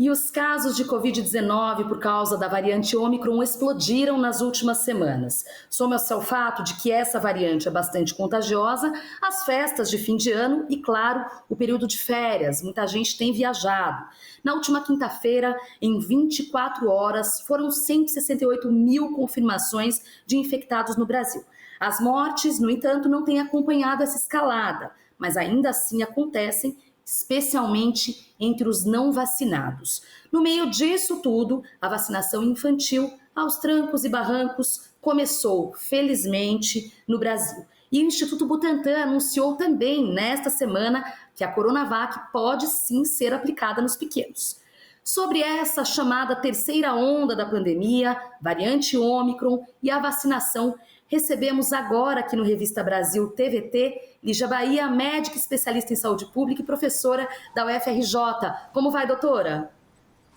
E os casos de Covid-19 por causa da variante Ômicron explodiram nas últimas semanas. Soma-se ao fato de que essa variante é bastante contagiosa, as festas de fim de ano e, claro, o período de férias. Muita gente tem viajado. Na última quinta-feira, em 24 horas, foram 168 mil confirmações de infectados no Brasil. As mortes, no entanto, não têm acompanhado essa escalada, mas ainda assim acontecem, especialmente entre os não vacinados. No meio disso tudo, a vacinação infantil, aos trancos e barrancos, começou, felizmente, no Brasil. E o Instituto Butantan anunciou também, nesta semana, que a Coronavac pode sim ser aplicada nos pequenos. Sobre essa chamada terceira onda da pandemia, variante Ômicron e a vacinação, recebemos agora aqui no Revista Brasil TVT, Lígia Bahia, médica especialista em saúde pública e professora da UFRJ. Como vai, doutora?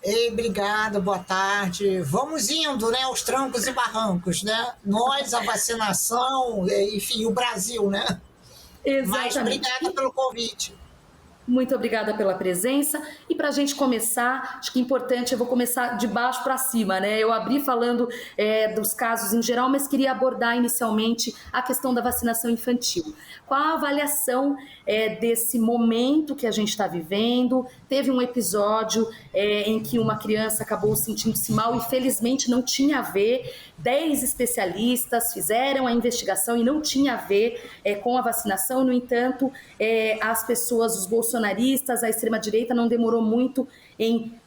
Ei, obrigada, boa tarde. Vamos indo, né, aos trancos e barrancos, né? Nós, a vacinação, enfim, o Brasil, né? Exatamente. Mas obrigada pelo convite. Muito obrigada pela presença. E para a gente começar, acho que é importante, eu vou começar de baixo para cima, né? Eu abri falando dos casos em geral, mas queria abordar inicialmente a questão da vacinação infantil. Qual a avaliação desse momento que a gente está vivendo? Teve um episódio em que uma criança acabou sentindo-se mal e felizmente não tinha a ver. 10 especialistas fizeram a investigação e não tinha a ver com a vacinação. No entanto, as pessoas, os bolsonaristas, a extrema-direita não demorou muito em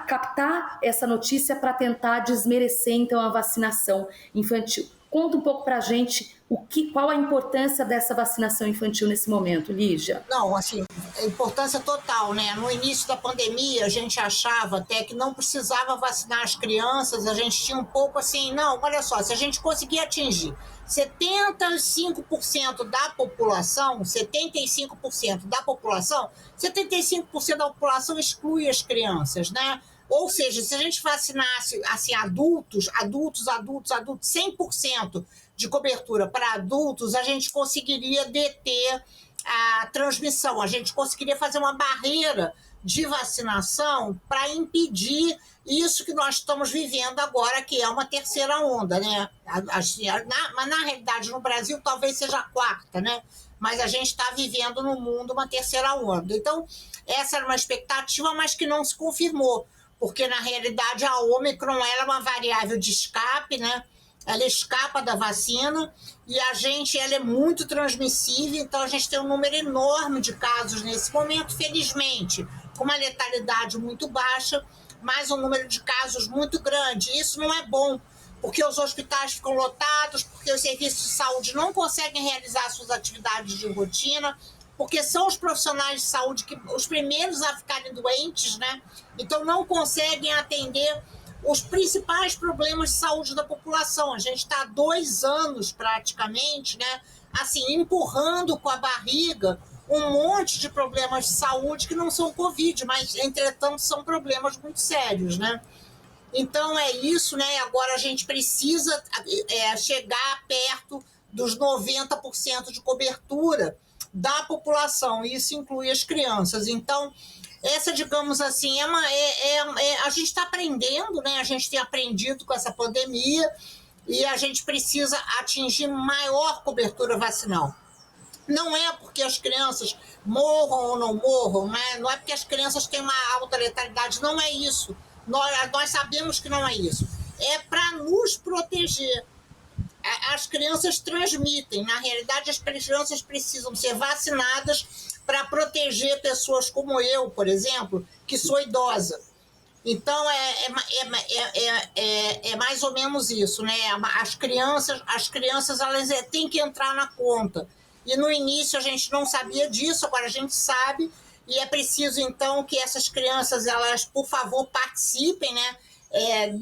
captar essa notícia para tentar desmerecer então a vacinação infantil. Conta um pouco para a gente qual a importância dessa vacinação infantil nesse momento, Lígia. Não, assim, importância total, né? No início da pandemia, a gente achava até que não precisava vacinar as crianças, a gente tinha um pouco assim, não, olha só, se a gente conseguir atingir 75% da população, 75% da população, 75% da população exclui as crianças, né? Ou seja, se a gente vacinasse assim, adultos, 100% de cobertura para adultos, a gente conseguiria deter a transmissão, a gente conseguiria fazer uma barreira de vacinação para impedir isso que nós estamos vivendo agora, que é uma terceira onda, né? Mas na realidade, no Brasil, talvez seja a quarta, né? Mas a gente está vivendo no mundo uma terceira onda. Então, essa era uma expectativa, mas que não se confirmou, porque na realidade a Ômicron ela é uma variável de escape, né? Ela escapa da vacina e ela é muito transmissível, então a gente tem um número enorme de casos nesse momento, felizmente, com uma letalidade muito baixa, mas um número de casos muito grande. Isso não é bom, porque os hospitais ficam lotados, porque os serviços de saúde não conseguem realizar suas atividades de rotina, porque são os profissionais de saúde os primeiros a ficarem doentes, né? Então não conseguem atender os principais problemas de saúde da população. A gente está há 2 anos praticamente, né? Assim, empurrando com a barriga um monte de problemas de saúde que não são Covid, mas, entretanto, são problemas muito sérios, né? Então, é isso, né? Agora a gente precisa chegar perto dos 90% de cobertura da população, e isso inclui as crianças. Então, essa, digamos assim, a gente está aprendendo, né? A gente tem aprendido com essa pandemia e a gente precisa atingir maior cobertura vacinal. Não é porque as crianças morram ou não morram, né? Não é porque as crianças têm uma alta letalidade, não é isso. Nós sabemos que não é isso. É para nos proteger. As crianças transmitem. Na realidade, as crianças precisam ser vacinadas para proteger pessoas como eu, por exemplo, que sou idosa. Então, é mais ou menos isso, né? As crianças elas têm que entrar na conta. E no início a gente não sabia disso, agora a gente sabe, e é preciso, então, que essas crianças, elas, por favor, participem, né?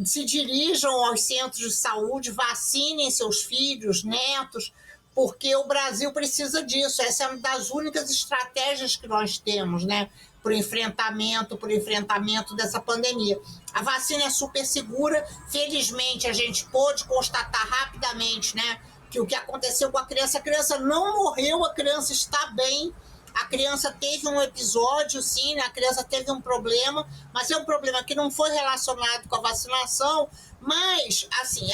Se dirijam aos centros de saúde, vacinem seus filhos, netos, porque o Brasil precisa disso. Essa é uma das únicas estratégias que nós temos, né, para o enfrentamento dessa pandemia. A vacina é super segura. Felizmente, a gente pôde constatar rapidamente, né, que o que aconteceu com a criança não morreu, a criança está bem. A criança teve um episódio, sim, né? A criança teve um problema, mas é um problema que não foi relacionado com a vacinação, mas, assim,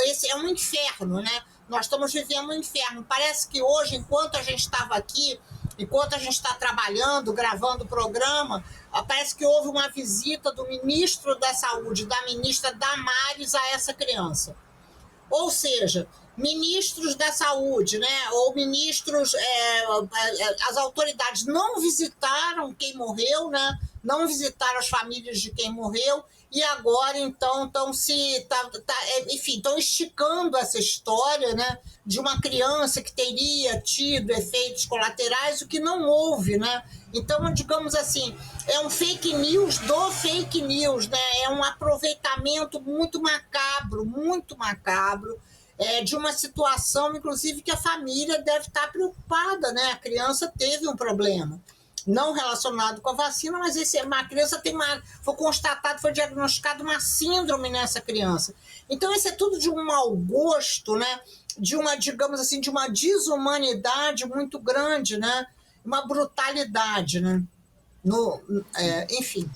esse é um inferno, né? Nós estamos vivendo um inferno. Parece que hoje, enquanto a gente estava aqui, enquanto a gente está trabalhando, gravando o programa, parece que houve uma visita do ministro da Saúde, da ministra Damares, a essa criança. Ou seja, ministros da saúde, né, ou ministros, as autoridades não visitaram quem morreu, né, não visitaram as famílias de quem morreu, e agora, então, estão esticando essa história, né, de uma criança que teria tido efeitos colaterais, o que não houve, né? Então, digamos assim, é um fake news do fake news, né? É um aproveitamento muito macabro, de uma situação, inclusive, que a família deve estar preocupada, né? A criança teve um problema, não relacionado com a vacina, mas a criança foi constatado, foi diagnosticado uma síndrome nessa criança. Então, isso é tudo de um mau gosto, né? Digamos assim, de uma desumanidade muito grande, né? Uma brutalidade, né? Enfim.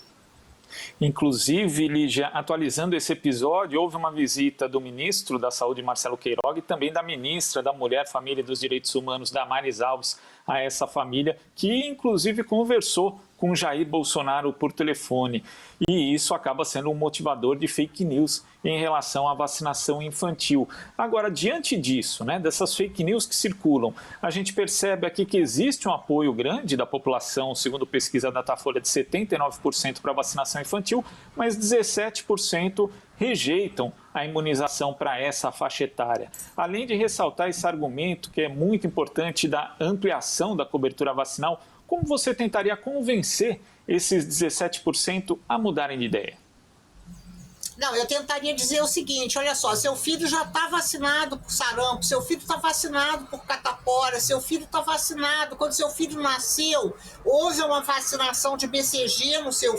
Inclusive, Lígia, atualizando esse episódio, houve uma visita do ministro da Saúde, Marcelo Queiroga, e também da ministra da Mulher, Família e dos Direitos Humanos, Damares Alves, a essa família, que inclusive conversou com Jair Bolsonaro por telefone. E isso acaba sendo um motivador de fake news em relação à vacinação infantil. Agora, diante disso, né, dessas fake news que circulam, a gente percebe aqui que existe um apoio grande da população, segundo pesquisa da Datafolha, de 79% para a vacinação infantil, mas 17% rejeitam a imunização para essa faixa etária. Além de ressaltar esse argumento, que é muito importante, da ampliação da cobertura vacinal, como você tentaria convencer esses 17% a mudarem de ideia? Não, eu tentaria dizer o seguinte, olha só, seu filho já está vacinado por sarampo, seu filho está vacinado por catapora, seu filho está vacinado, quando seu filho nasceu, houve uma vacinação de BCG no seu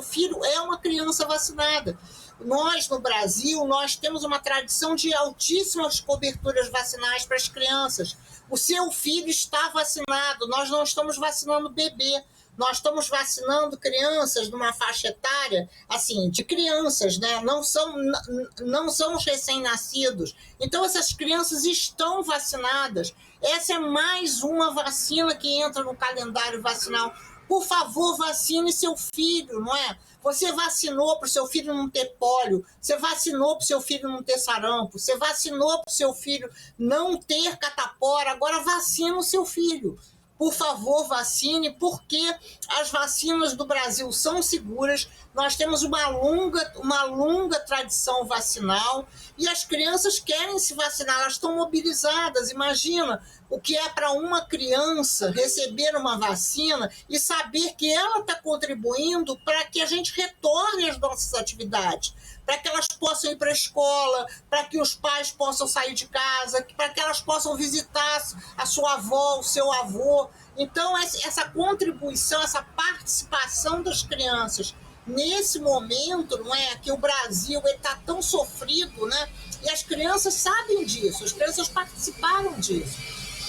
filho é uma criança vacinada. Nós, no Brasil, nós temos uma tradição de altíssimas coberturas vacinais para as crianças. O seu filho está vacinado, nós não estamos vacinando bebê. Nós estamos vacinando crianças numa faixa etária, assim, de crianças, né? Não são os recém-nascidos. Então, essas crianças estão vacinadas. Essa é mais uma vacina que entra no calendário vacinal. Por favor, vacine seu filho, não é? Você vacinou para o seu filho não ter pólio, você vacinou para o seu filho não ter sarampo, você vacinou para o seu filho não ter catapora, agora vacina o seu filho. Por favor, vacine, porque as vacinas do Brasil são seguras, nós temos uma longa tradição vacinal e as crianças querem se vacinar, elas estão mobilizadas. Imagina o que é para uma criança receber uma vacina e saber que ela está contribuindo para que a gente retorne às nossas atividades, para que elas possam ir para a escola, para que os pais possam sair de casa, para que elas possam visitar a sua avó, o seu avô. Então, essa contribuição, essa participação das crianças nesse momento, não é, que o Brasil está tão sofrido, né? E as crianças sabem disso, as crianças participaram disso.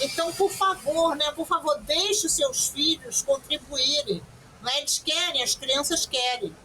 Então, por favor, deixe os seus filhos contribuírem. Não é? Eles querem, as crianças querem.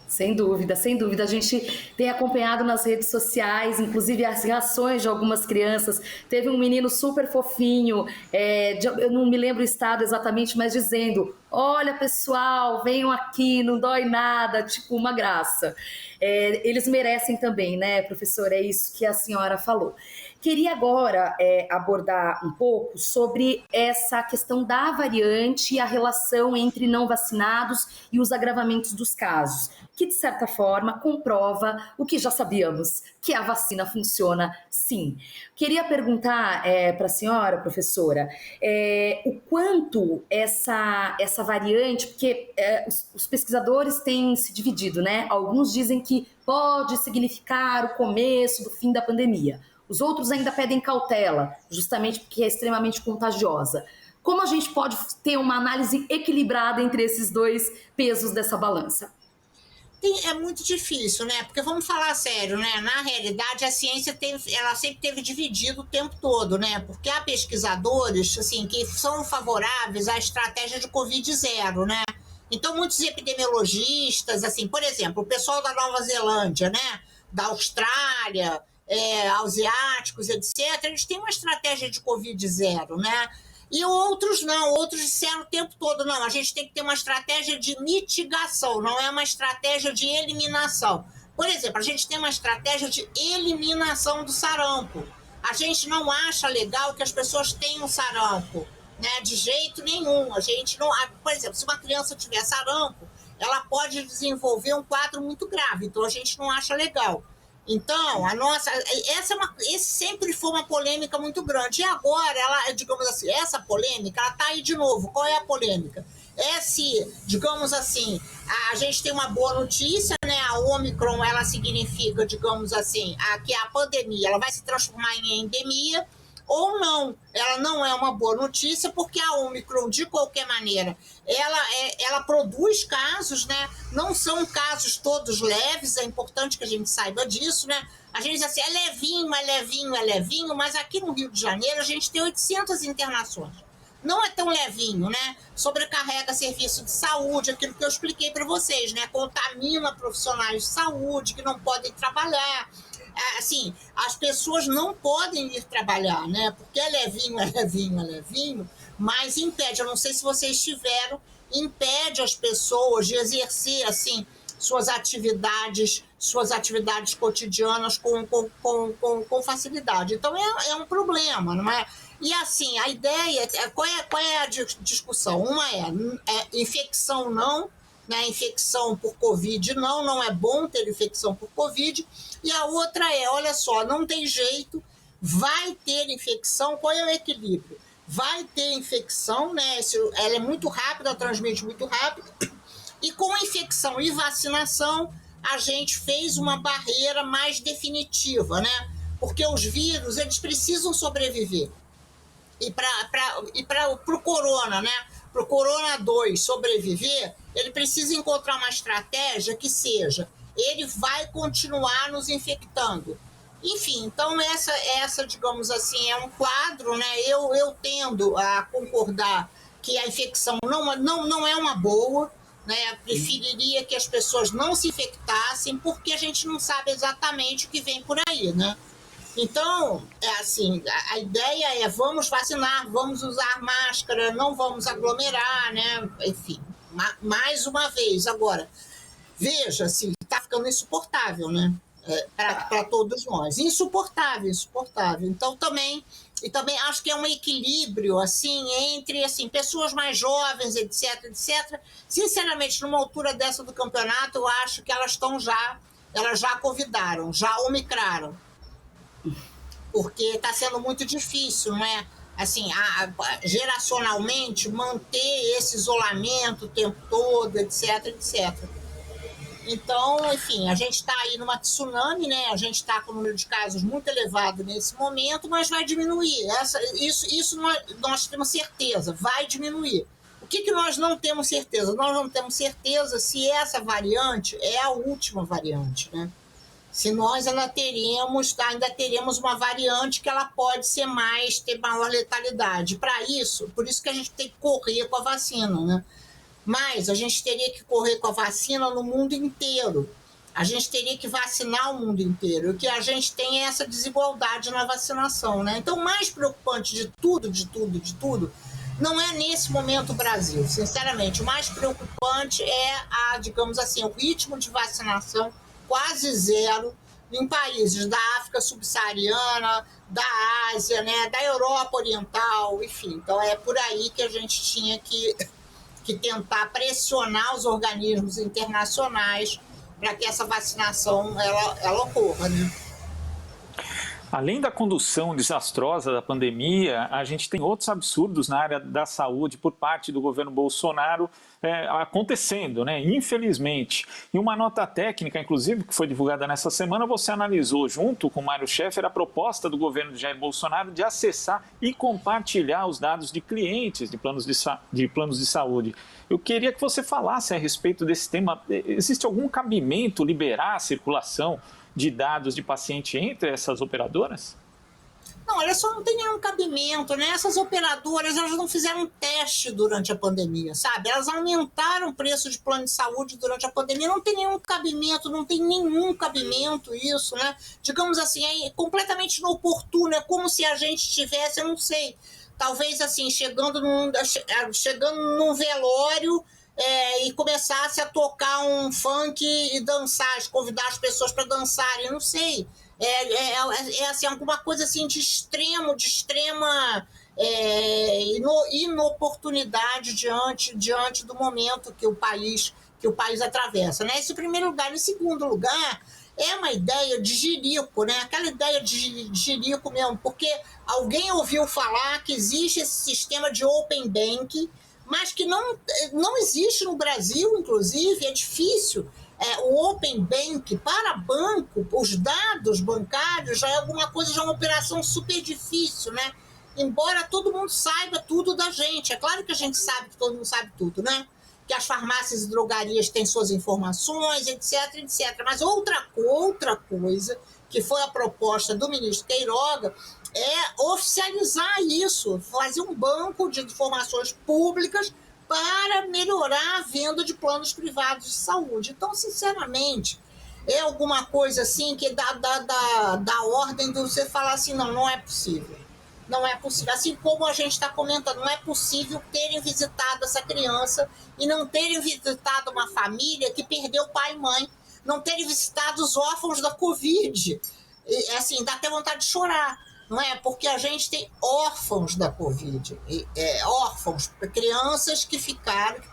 Sem dúvida, sem dúvida. A gente tem acompanhado nas redes sociais, inclusive as reações de algumas crianças. Teve um menino super fofinho, eu não me lembro o estado exatamente, mas dizendo: olha, pessoal, venham aqui, não dói nada, tipo uma graça. Eles merecem também, né, professora? É isso que a senhora falou. Queria agora abordar um pouco sobre essa questão da variante e a relação entre não vacinados e os agravamentos dos casos, que de certa forma comprova o que já sabíamos, que a vacina funciona sim. Queria perguntar para a senhora, professora, o quanto essa variante, porque os pesquisadores têm se dividido, né? Alguns dizem que pode significar o começo do fim da pandemia. Os outros ainda pedem cautela, justamente porque é extremamente contagiosa. Como a gente pode ter uma análise equilibrada entre esses dois pesos dessa balança? É muito difícil, né? Porque vamos falar sério, né? Na realidade, a ciência ela sempre teve dividido o tempo todo, né? Porque há pesquisadores, assim, que são favoráveis à estratégia de Covid zero, né? Então, muitos epidemiologistas, assim, por exemplo, o pessoal da Nova Zelândia, né? Da Austrália, asiáticos, etc., eles têm uma estratégia de Covid zero, né? E outros não, outros disseram o tempo todo, não, a gente tem que ter uma estratégia de mitigação, não é uma estratégia de eliminação. Por exemplo, a gente tem uma estratégia de eliminação do sarampo. A gente não acha legal que as pessoas tenham sarampo, né? De jeito nenhum. A gente não, por exemplo, se uma criança tiver sarampo, ela pode desenvolver um quadro muito grave, então a gente não acha legal. Então, esse sempre foi uma polêmica muito grande. E agora, digamos assim, essa polêmica, ela está aí de novo. Qual é a polêmica? Se, digamos assim, a gente tem uma boa notícia, né? A Omicron, ela significa, digamos assim, que a pandemia ela vai se transformar em endemia, ou não, ela não é uma boa notícia, porque a Omicron, de qualquer maneira, ela produz casos, né? Não são casos todos leves, é importante que a gente saiba disso, né? A gente diz assim, é levinho, mas aqui no Rio de Janeiro a gente tem 800 internações. Não é tão levinho, né? Sobrecarrega serviço de saúde, aquilo que eu expliquei para vocês, né? Contamina profissionais de saúde que não podem trabalhar. Assim, as pessoas não podem ir trabalhar, né? Porque é levinho, mas impede, eu não sei se vocês tiveram, impede as pessoas de exercer, assim, suas atividades cotidianas com facilidade. Então, é um problema, não é? E, assim, a ideia, qual é a discussão? Uma é infecção não, né? Infecção por Covid não é bom ter infecção por Covid. E a outra olha só, não tem jeito, vai ter infecção, qual é o equilíbrio? Vai ter infecção, né? Ela é muito rápida, transmite muito rápido, e com a infecção e vacinação, a gente fez uma barreira mais definitiva, né? Porque os vírus, eles precisam sobreviver. E para o corona, né? Para o corona 2 sobreviver, ele precisa encontrar uma estratégia que seja, ele vai continuar nos infectando. Enfim, então essa digamos assim, é um quadro, né? Eu tendo a concordar que a infecção não é uma boa, né? Preferiria que as pessoas não se infectassem, porque a gente não sabe exatamente o que vem por aí, né? Então, assim, a ideia é vamos vacinar, vamos usar máscara, não vamos aglomerar, né? Enfim, mais uma vez. Agora, veja, assim, está ficando insuportável, né? Para todos nós. Insuportável. Então, também acho que é um equilíbrio, assim, entre, assim, pessoas mais jovens, etc. Sinceramente, numa altura dessa do campeonato, eu acho que elas já covidaram, já omicraram. Porque está sendo muito difícil, não é? Assim, geracionalmente, manter esse isolamento o tempo todo, etc. Então, enfim, a gente está aí numa tsunami, né? A gente está com um número de casos muito elevado nesse momento, mas vai diminuir. Isso nós temos certeza, vai diminuir. O que nós não temos certeza? Nós não temos certeza se essa variante é a última variante, né? Se nós ainda teremos uma variante que ela pode ter maior letalidade. Para isso, por isso que a gente tem que correr com a vacina, né? Mas a gente teria que correr com a vacina no mundo inteiro. A gente teria que vacinar o mundo inteiro. O que a gente tem é essa desigualdade na vacinação, né? Então, o mais preocupante de tudo, não é nesse momento o Brasil. Sinceramente, o mais preocupante é digamos assim, o ritmo de vacinação quase zero em países da África subsaariana, da Ásia, né, da Europa Oriental, enfim. Então, é por aí que a gente tinha que tentar pressionar os organismos internacionais para que essa vacinação ela ocorra, né? Além da condução desastrosa da pandemia, a gente tem outros absurdos na área da saúde por parte do governo Bolsonaro acontecendo, né? Infelizmente. Em uma nota técnica, inclusive, que foi divulgada nessa semana, você analisou, junto com o Mário Schaeffer, a proposta do governo de Jair Bolsonaro de acessar e compartilhar os dados de clientes de planos de saúde. Eu queria que você falasse a respeito desse tema. Existe algum cabimento liberar a circulação de dados de paciente entre essas operadoras? Não, olha só, não tem nenhum cabimento, né? Essas operadoras, elas não fizeram teste durante a pandemia, sabe? Elas aumentaram o preço de plano de saúde durante a pandemia, não tem nenhum cabimento isso, né? Digamos assim, é completamente inoportuno, é como se a gente tivesse, eu não sei, talvez assim, chegando num velório, e começasse a tocar um funk e dançar, convidar as pessoas para dançarem, não sei. Assim, alguma coisa assim de extrema inoportunidade diante do momento que o país atravessa, né? Esse é o primeiro lugar. Em segundo lugar, é uma ideia de jirico, né? Aquela ideia de jirico mesmo, porque alguém ouviu falar que existe esse sistema de Open Bank, mas que não existe no Brasil, inclusive, é difícil. O Open Bank para banco, os dados bancários já é alguma coisa, já é uma operação super difícil, né? Embora todo mundo saiba tudo da gente. É claro que a gente sabe que todo mundo sabe tudo, né? Que as farmácias e drogarias têm suas informações, etc, etc. Mas outra coisa que foi a proposta do ministro Queiroga é oficializar isso, fazer um banco de informações públicas para melhorar a venda de planos privados de saúde. Então, sinceramente, é alguma coisa assim que dá ordem de você falar assim, não é possível. Não é possível. Assim como a gente está comentando, não é possível terem visitado essa criança e não terem visitado uma família que perdeu pai e mãe, não terem visitado os órfãos da Covid. E, assim, dá até vontade de chorar. Não é? Porque a gente tem órfãos da Covid, órfãos, crianças que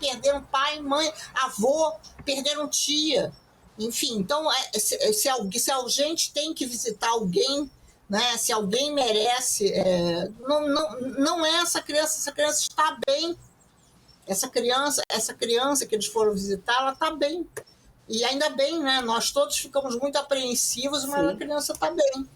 perderam pai, mãe, avô, perderam tia, enfim. Então, se a gente tem que visitar alguém, né? Se alguém merece, não é essa criança está bem. Essa criança que eles foram visitar, ela está bem. E ainda bem, né? Nós todos ficamos muito apreensivos, mas a criança está bem.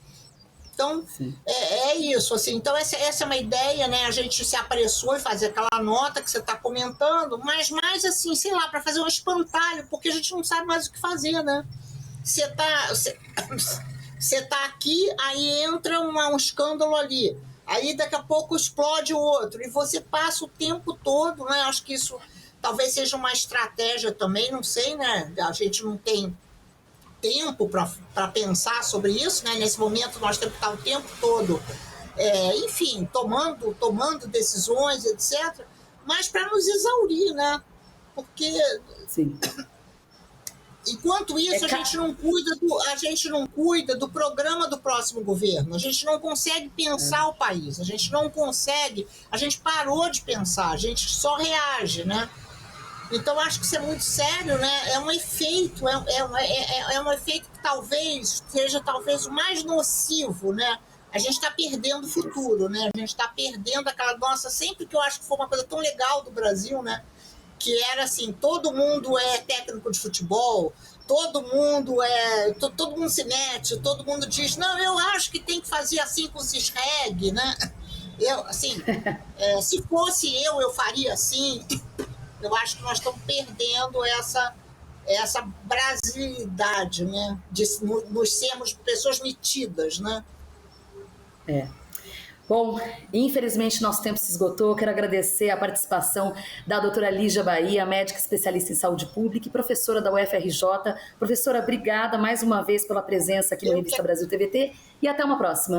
Então, é isso, assim. Então, essa é uma ideia, né? A gente se apressou em fazer aquela nota que você está comentando, mas mais assim, sei lá, para fazer um espantalho, porque a gente não sabe mais o que fazer, né? Você tá aqui, aí entra um escândalo ali, aí daqui a pouco explode o outro, e você passa o tempo todo, né? Acho que isso talvez seja uma estratégia também, não sei, né? A gente não tem tempo para pensar sobre isso, né? Nesse momento nós temos que estar o tempo todo, enfim, tomando decisões, etc. Mas para nos exaurir, né? Porque enquanto isso a gente não cuida do programa do próximo governo. A gente não consegue pensar o país. A gente parou de pensar. A gente só reage, né? Então, acho que isso é muito sério, né? É um efeito, um efeito que talvez seja o mais nocivo, né? A gente está perdendo o futuro, né? A gente está perdendo aquela nossa... Sempre que eu acho que foi uma coisa tão legal do Brasil, né? Que era assim, todo mundo é técnico de futebol, todo mundo se mete, todo mundo diz, não, eu acho que tem que fazer assim com o Cisreg, né? Se fosse eu faria assim... Eu acho que nós estamos perdendo essa brasilidade, né? De nos sermos pessoas metidas, né? Bom, infelizmente nosso tempo se esgotou. Quero agradecer a participação da doutora Lígia Bahia, médica especialista em saúde pública e professora da UFRJ. Professora, obrigada mais uma vez pela presença aqui no Revista Brasil TVT e até uma próxima.